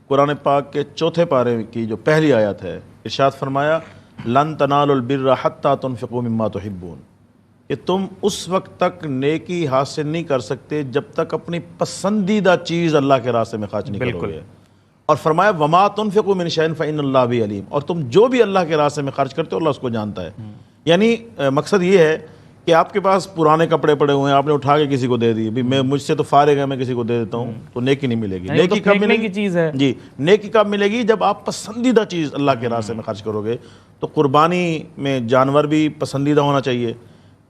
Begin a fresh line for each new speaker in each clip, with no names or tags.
قرآن پاک کے چوتھے پارے کی جو پہلی آیت ہے، ارشاد فرمایا لن تنالوا البر حتی تنفقوا مما تحبون، کہ تم اس وقت تک نیکی حاصل نہیں کر سکتے جب تک اپنی پسندیدہ چیز اللہ کے راستے میں خرچ نہیں کرو گے، اور فرمایا وما تنفقوا من شیء فإن اللہ بہ علیم، اور تم جو بھی اللہ کے راستے میں خرچ کرتے ہو اللہ اس کو جانتا ہے۔ یعنی مقصد یہ ہے کہ آپ کے پاس پرانے کپڑے پڑے ہوئے ہیں، آپ نے اٹھا کے کسی کو دے دیے، میں مجھ سے تو فارغ ہے، میں کسی کو دے دیتا ہوں، تو نیکی نہیں ملے گی۔ نیکی کب ملے گی؟
چیز ہے جی،
نیکی کب ملے گی؟ جب آپ پسندیدہ چیز اللہ کے راستے میں خرچ کرو گے۔ تو قربانی میں جانور بھی پسندیدہ ہونا چاہیے۔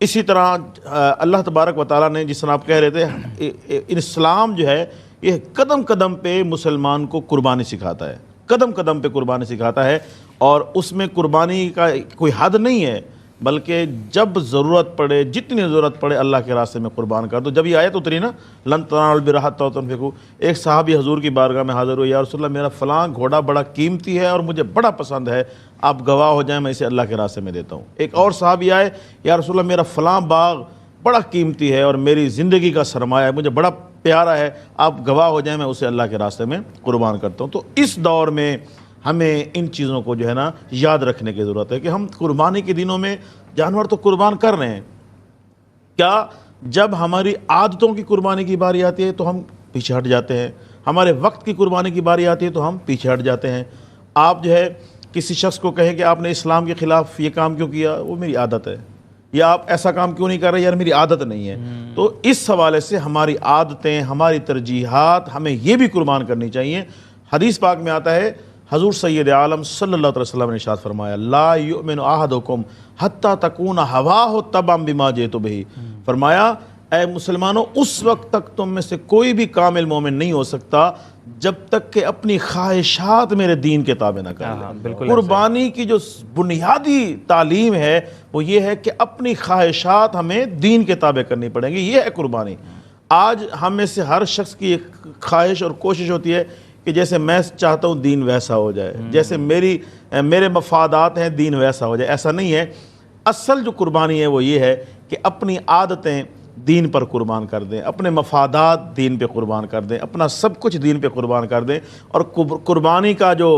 اسی طرح اللہ تبارک و تعالیٰ نے، جس طرح آپ کہہ رہے تھے، اسلام جو ہے یہ قدم قدم پہ مسلمان کو قربانی سکھاتا ہے، قدم قدم پہ قربانی سکھاتا ہے، اور اس میں قربانی کا کوئی حد نہیں ہے، بلکہ جب ضرورت پڑے، جتنی ضرورت پڑے اللہ کے راستے میں قربان کر دو۔ جب یہ آیت اتری نا لن تنالوا البر حتی تنفقوا، ایک صحابی حضور کی بارگاہ میں حاضر ہوئے، یا رسول اللہ میرا فلاں گھوڑا بڑا قیمتی ہے اور مجھے بڑا پسند ہے، آپ گواہ ہو جائیں میں اسے اللہ کے راستے میں دیتا ہوں۔ ایک اور صحابی آئے، یا رسول اللہ میرا فلاں باغ بڑا قیمتی ہے اور میری زندگی کا سرمایہ ہے، مجھے بڑا پیارا ہے، آپ گواہ ہو جائیں میں اسے اللہ کے راستے میں قربان کرتا ہوں۔ تو اس دور میں ہمیں ان چیزوں کو جو ہے نا یاد رکھنے کی ضرورت ہے کہ ہم قربانی کے دنوں میں جانور تو قربان کر رہے ہیں، کیا جب ہماری عادتوں کی قربانی کی باری آتی ہے تو ہم پیچھے ہٹ جاتے ہیں، ہمارے وقت کی قربانی کی باری آتی ہے تو ہم پیچھے ہٹ جاتے ہیں۔ آپ جو ہے کسی شخص کو کہیں کہ آپ نے اسلام کے خلاف یہ کام کیوں کیا، وہ میری عادت ہے، یا آپ ایسا کام کیوں نہیں کر رہے، یار میری عادت نہیں ہے۔ تو اس حوالے سے ہماری عادتیں، ہماری ترجیحات ہمیں یہ بھی قربان کرنی چاہیے۔ حدیث پاک میں آتا ہے، حضور سید عالم صلی اللہ علیہ وسلم نے ارشاد فرمایا لا یؤمن احدکم حتی تکون ہواہ تبعا بما جئت بہ، فرمایا اے مسلمانوں اس وقت تک تم میں سے کوئی بھی کامل مومن نہیں ہو سکتا جب تک کہ اپنی خواہشات میرے دین کے تابع نہ کر لے۔ قربانی کی جو بنیادی تعلیم ہے وہ یہ ہے کہ اپنی خواہشات ہمیں دین کے تابع کرنی پڑیں گی، یہ ہے قربانی۔ آج ہم میں سے ہر شخص کی ایک خواہش اور کوشش ہوتی ہے کہ جیسے میں چاہتا ہوں دین ویسا ہو جائے، جیسے میرے مفادات ہیں دین ویسا ہو جائے۔ ایسا نہیں ہے، اصل جو قربانی ہے وہ یہ ہے کہ اپنی عادتیں دین پر قربان کر دیں، اپنے مفادات دین پہ قربان کر دیں، اپنا سب کچھ دین پہ قربان کر دیں۔ اور قربانی کا جو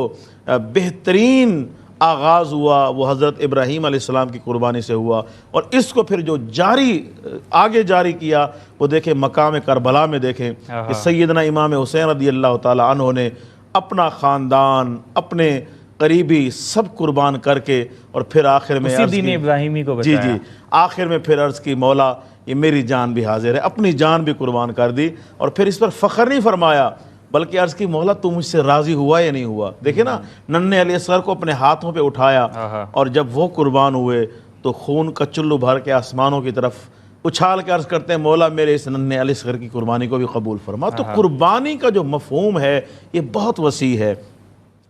بہترین آغاز ہوا وہ حضرت ابراہیم علیہ السلام کی قربانی سے ہوا، اور اس کو پھر جو آگے جاری کیا وہ دیکھیں مقام کربلا میں دیکھیں کہ سیدنا امام حسین رضی اللہ تعالیٰ عنہ نے اپنا خاندان، اپنے قریبی سب قربان کر کے، اور پھر آخر میں
دین ابراہیمی کو بچایا۔
آخر میں پھر عرض کی مولا یہ میری جان بھی حاضر ہے، اپنی جان بھی قربان کر دی، اور پھر اس پر فخر نہیں فرمایا بلکہ عرض کی مولا تو مجھ سے راضی ہوا یا نہیں ہوا۔ دیکھیں نا ننھے علی اصغر کو اپنے ہاتھوں پہ اٹھایا، اور جب وہ قربان ہوئے تو خون کا چلو بھر کے آسمانوں کی طرف اچھال کے عرض کرتے ہیں مولا میرے اس ننھے علی اصغر کی قربانی کو بھی قبول فرما۔ تو قربانی کا جو مفہوم ہے یہ بہت وسیع ہے۔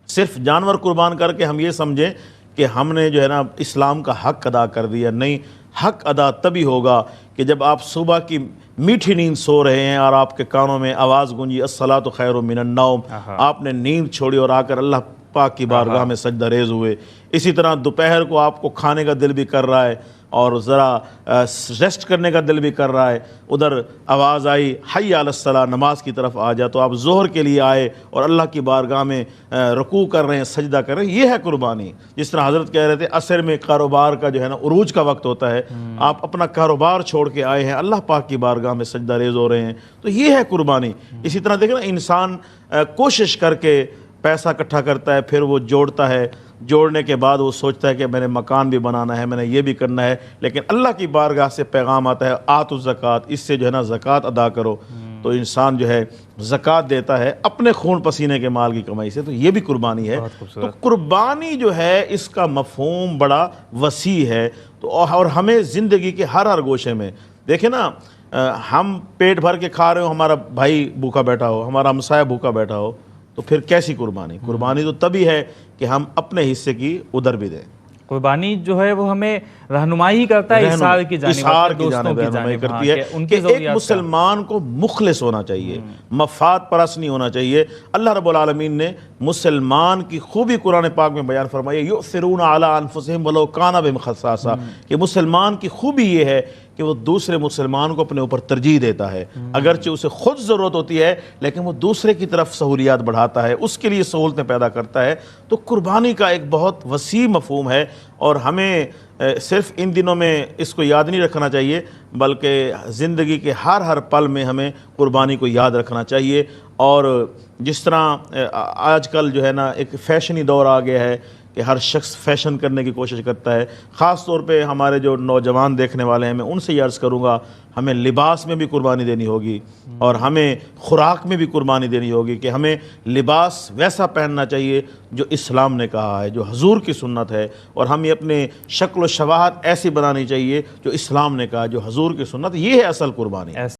صرف جانور قربان کر کے ہم یہ سمجھیں کہ ہم نے جو ہے نا اسلام کا حق ادا کر دیا، نہیں، حق ادا تبھی ہوگا کہ جب آپ صبح کی میٹھی نیند سو رہے ہیں اور آپ کے کانوں میں آواز گونجی الصلاۃ خیر من النوم، آپ نے نیند چھوڑی اور آ کر اللہ پاک کی بارگاہ میں سجدہ ریز ہوئے۔ اسی طرح دوپہر کو آپ کو کھانے کا دل بھی کر رہا ہے اور ذرا ریسٹ کرنے کا دل بھی کر رہا ہے، ادھر آواز آئی حی علی الصلاۃ، نماز کی طرف آ جا، تو آپ ظہر کے لیے آئے اور اللہ کی بارگاہ میں رکوع کر رہے ہیں، سجدہ کر رہے ہیں، یہ ہے قربانی۔ جس طرح حضرت کہہ رہے تھے عصر میں کاروبار کا جو ہے نا عروج کا وقت ہوتا ہے، آپ اپنا کاروبار چھوڑ کے آئے ہیں، اللہ پاک کی بارگاہ میں سجدہ ریز ہو رہے ہیں، تو یہ ہے قربانی۔ اسی طرح دیکھیں نا انسان کوشش کر کے پیسہ اکٹھا کرتا ہے، پھر وہ جوڑتا ہے، جوڑنے کے بعد وہ سوچتا ہے کہ میں نے مکان بھی بنانا ہے، میں نے یہ بھی کرنا ہے، لیکن اللہ کی بارگاہ سے پیغام آتا ہے آتوا الزکوٰۃ، اس سے جو ہے نا زکوٰۃ ادا کرو، تو انسان جو ہے زکوٰۃ دیتا ہے اپنے خون پسینے کے مال کی کمائی سے، تو یہ بھی قربانی ہے۔ تو قربانی جو ہے اس کا مفہوم بڑا وسیع ہے، تو اور ہمیں زندگی کے ہر گوشے میں دیکھیں نا، ہم پیٹ بھر کے کھا رہے ہو، ہمارا بھائی بھوکا بیٹھا ہو، ہمارا ہمسایہ بھوکا بیٹھا ہو، تو پھر کیسی قربانی؟ قربانی تو تبھی ہے کہ ہم اپنے حصے کی ادھر بھی دیں۔
قربانی جو ہے وہ ہمیں رہنمائی کرتا ہے، اصحار کی جانب
رہنمائی کرتی ہے کہ ایک مسلمان کو مخلص ہونا چاہیے، مفاد پرست نہیں ہونا چاہیے۔ اللہ رب العالمین نے مسلمان کی خوبی قرآن پاک میں بیان فرمائی، یؤثرون علی انفسہم ولو کان بہم خصاصہ، کہ مسلمان کی خوبی یہ ہے کہ وہ دوسرے مسلمان کو اپنے اوپر ترجیح دیتا ہے، اگرچہ اسے خود ضرورت ہوتی ہے لیکن وہ دوسرے کی طرف سہولیات بڑھاتا ہے، اس کے لیے سہولتیں پیدا کرتا ہے۔ تو قربانی کا ایک بہت وسیع مفہوم ہے، اور ہمیں صرف ان دنوں میں اس کو یاد نہیں رکھنا چاہیے، بلکہ زندگی کے ہر پل میں ہمیں قربانی کو یاد رکھنا چاہیے۔ اور جس طرح آج کل جو ہے نا ایک فیشنی دور آ گیا ہے کہ ہر شخص فیشن کرنے کی کوشش کرتا ہے، خاص طور پہ ہمارے جو نوجوان دیکھنے والے ہیں، میں ان سے یہ عرض کروں گا ہمیں لباس میں بھی قربانی دینی ہوگی، اور ہمیں خوراک میں بھی قربانی دینی ہوگی کہ ہمیں لباس ویسا پہننا چاہیے جو اسلام نے کہا ہے، جو حضور کی سنت ہے، اور ہمیں اپنے شکل و شباہت ایسی بنانی چاہیے جو اسلام نے کہا، جو حضور کی سنت، یہ ہے اصل قربانی۔